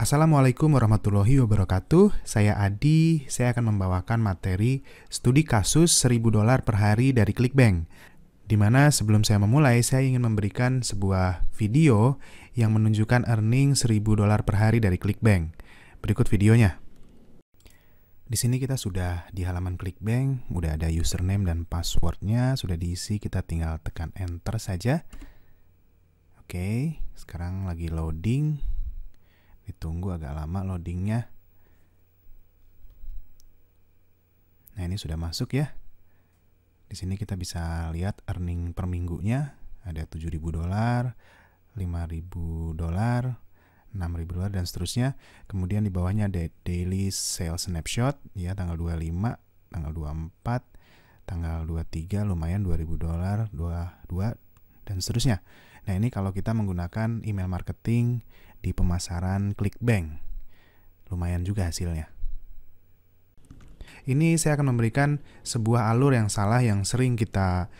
Assalamualaikum warahmatullahi wabarakatuh. Saya Adi. Saya akan membawakan materi studi kasus $1.000 per hari dari ClickBank. Di mana sebelum saya memulai, saya ingin memberikan sebuah video yang menunjukkan earning $1.000 per hari dari ClickBank. Berikut videonya. Di sini kita sudah di halaman ClickBank, udah ada username dan passwordnya, sudah diisi, kita tinggal tekan enter saja. Oke, sekarang lagi loading. Ditunggu agak lama loadingnya. Nah, ini sudah masuk ya. Di sini kita bisa lihat earning per minggunya. Ada $7.000, $5.000, $6.000, dan seterusnya. Kemudian di bawahnya ada daily sales snapshot, ya, tanggal 25, tanggal 24, tanggal 23, lumayan $2.000, 22, dan seterusnya. Nah, ini kalau kita menggunakan email marketing di pemasaran ClickBank. Lumayan juga hasilnya. Ini saya akan memberikan sebuah alur yang salah yang sering kita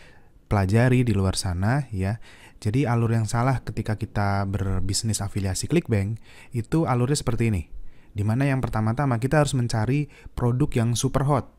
pelajari di luar sana, ya. Jadi alur yang salah ketika kita berbisnis afiliasi ClickBank itu alurnya seperti ini. Dimana yang pertama-tama kita harus mencari produk yang super hot.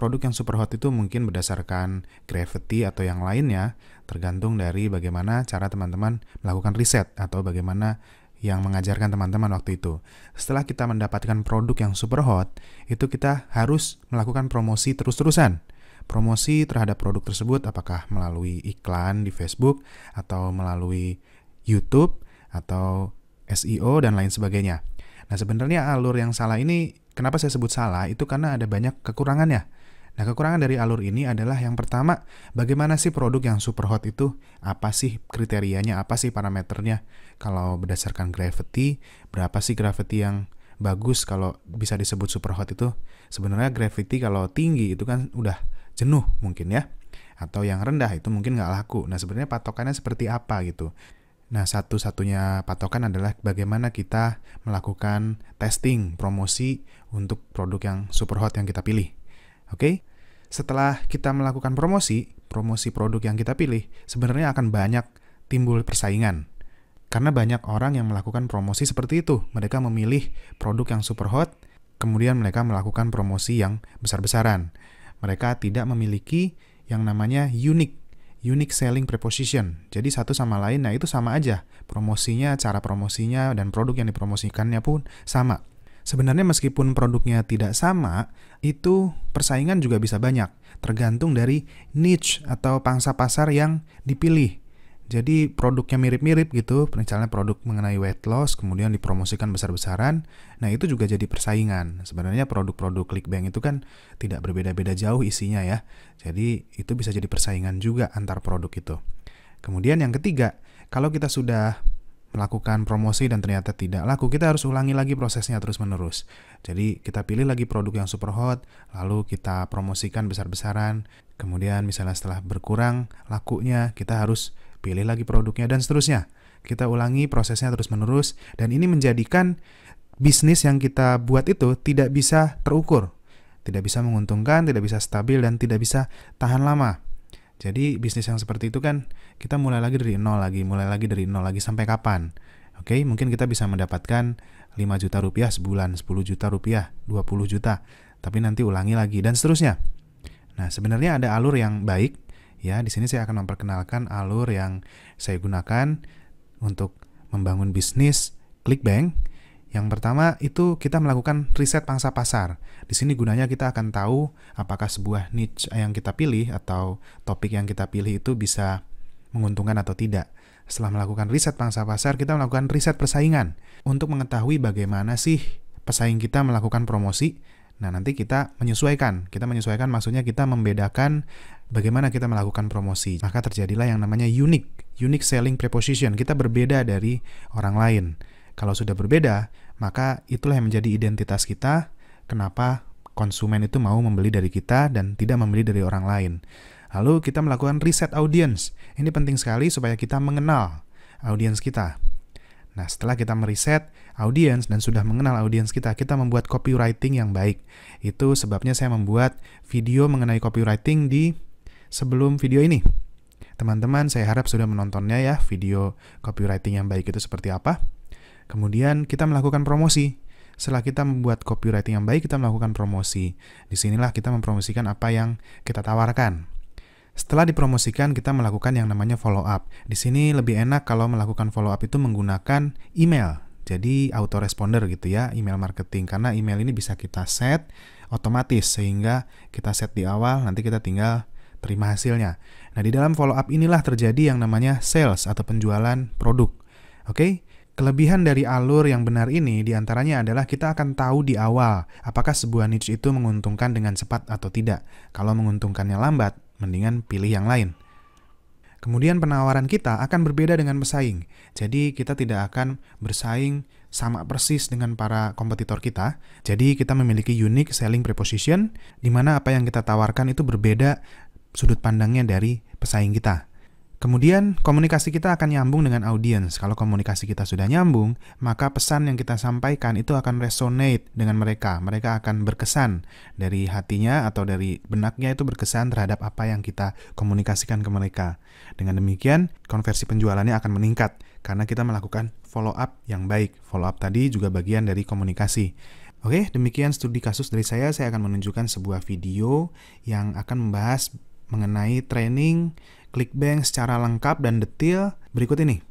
Produk yang super hot itu mungkin berdasarkan Gravity atau yang lainnya, tergantung dari bagaimana cara teman-teman melakukan riset atau bagaimana yang mengajarkan teman-teman waktu itu. Setelah kita mendapatkan produk yang super hot, itu kita harus melakukan promosi terus-terusan. Promosi terhadap produk tersebut apakah melalui iklan di Facebook, atau melalui YouTube, atau SEO, dan lain sebagainya. Nah, sebenarnya alur yang salah ini, kenapa saya sebut salah, itu karena ada banyak kekurangannya. Nah, kekurangan dari alur ini adalah yang pertama, bagaimana sih produk yang super hot itu? Apa sih kriterianya? Apa sih parameternya? Kalau berdasarkan Gravity, berapa sih Gravity yang bagus kalau bisa disebut super hot itu? Sebenarnya Gravity kalau tinggi itu kan udah jenuh mungkin ya. Atau yang rendah itu mungkin nggak laku. Nah, sebenarnya patokannya seperti apa gitu? Nah, satu-satunya patokan adalah bagaimana kita melakukan testing, promosi untuk produk yang super hot yang kita pilih. Oke, setelah kita melakukan promosi produk yang kita pilih, sebenarnya akan banyak timbul persaingan. Karena banyak orang yang melakukan promosi seperti itu. Mereka memilih produk yang super hot, kemudian mereka melakukan promosi yang besar-besaran. Mereka tidak memiliki yang namanya unique selling proposition. Jadi satu sama lain, nah itu sama aja. Promosinya, cara promosinya, dan produk yang dipromosikannya pun sama. Sebenarnya meskipun produknya tidak sama, itu persaingan juga bisa banyak, tergantung dari niche atau pangsa pasar yang dipilih. Jadi produknya mirip-mirip gitu, misalnya produk mengenai weight loss, kemudian dipromosikan besar-besaran, nah itu juga jadi persaingan. Sebenarnya produk-produk ClickBank itu kan tidak berbeda-beda jauh isinya ya, jadi itu bisa jadi persaingan juga antar produk itu. Kemudian yang ketiga, kalau kita sudah melakukan promosi dan ternyata tidak laku, kita harus ulangi lagi prosesnya terus-menerus. Jadi kita pilih lagi produk yang super hot, lalu kita promosikan besar-besaran, kemudian misalnya setelah berkurang lakunya, kita harus pilih lagi produknya, dan seterusnya. Kita ulangi prosesnya terus-menerus, dan ini menjadikan bisnis yang kita buat itu tidak bisa terukur, tidak bisa menguntungkan, tidak bisa stabil, dan tidak bisa tahan lama. Jadi bisnis yang seperti itu kan kita mulai lagi dari nol lagi sampai kapan? Oke, mungkin kita bisa mendapatkan 5 juta rupiah sebulan, 10 juta rupiah, 20 juta, tapi nanti ulangi lagi dan seterusnya. Nah, sebenarnya ada alur yang baik ya. Di sini saya akan memperkenalkan alur yang saya gunakan untuk membangun bisnis ClickBank. Yang pertama itu kita melakukan riset pangsa pasar. Di sini gunanya kita akan tahu apakah sebuah niche yang kita pilih atau topik yang kita pilih itu bisa menguntungkan atau tidak. Setelah melakukan riset pangsa pasar, kita melakukan riset persaingan untuk mengetahui bagaimana sih pesaing kita melakukan promosi. Nah, nanti kita menyesuaikan. Kita menyesuaikan maksudnya kita membedakan bagaimana kita melakukan promosi. Maka terjadilah yang namanya unique selling proposition. Kita berbeda dari orang lain. Kalau sudah berbeda, maka itulah yang menjadi identitas kita, kenapa konsumen itu mau membeli dari kita dan tidak membeli dari orang lain. Lalu kita melakukan riset audience. Ini penting sekali supaya kita mengenal audience kita. Nah, setelah kita meriset audience dan sudah mengenal audience kita membuat copywriting yang baik. Itu sebabnya saya membuat video mengenai copywriting di sebelum video ini. Teman-teman, saya harap sudah menontonnya ya, video copywriting yang baik itu seperti apa. Kemudian kita melakukan promosi. Setelah kita membuat copywriting yang baik, kita melakukan promosi. Disinilah kita mempromosikan apa yang kita tawarkan. Setelah dipromosikan, kita melakukan yang namanya follow up. Di sini lebih enak kalau melakukan follow up itu menggunakan email. Jadi autoresponder gitu ya, email marketing. Karena email ini bisa kita set otomatis, sehingga kita set di awal, nanti kita tinggal terima hasilnya. Nah, di dalam follow up inilah terjadi yang namanya sales atau penjualan produk. Oke? Kelebihan dari alur yang benar ini diantaranya adalah kita akan tahu di awal apakah sebuah niche itu menguntungkan dengan cepat atau tidak. Kalau menguntungkannya lambat, mendingan pilih yang lain. Kemudian penawaran kita akan berbeda dengan pesaing. Jadi kita tidak akan bersaing sama persis dengan para kompetitor kita. Jadi kita memiliki unique selling proposition, di mana apa yang kita tawarkan itu berbeda sudut pandangnya dari pesaing kita. Kemudian komunikasi kita akan nyambung dengan audiens. Kalau komunikasi kita sudah nyambung, maka pesan yang kita sampaikan itu akan resonate dengan mereka. Mereka akan berkesan dari hatinya atau dari benaknya, itu berkesan terhadap apa yang kita komunikasikan ke mereka. Dengan demikian, konversi penjualannya akan meningkat karena kita melakukan follow up yang baik. Follow up tadi juga bagian dari komunikasi. Oke, demikian studi kasus dari saya. Saya akan menunjukkan sebuah video yang akan membahas mengenai training ClickBank secara lengkap dan detail berikut ini.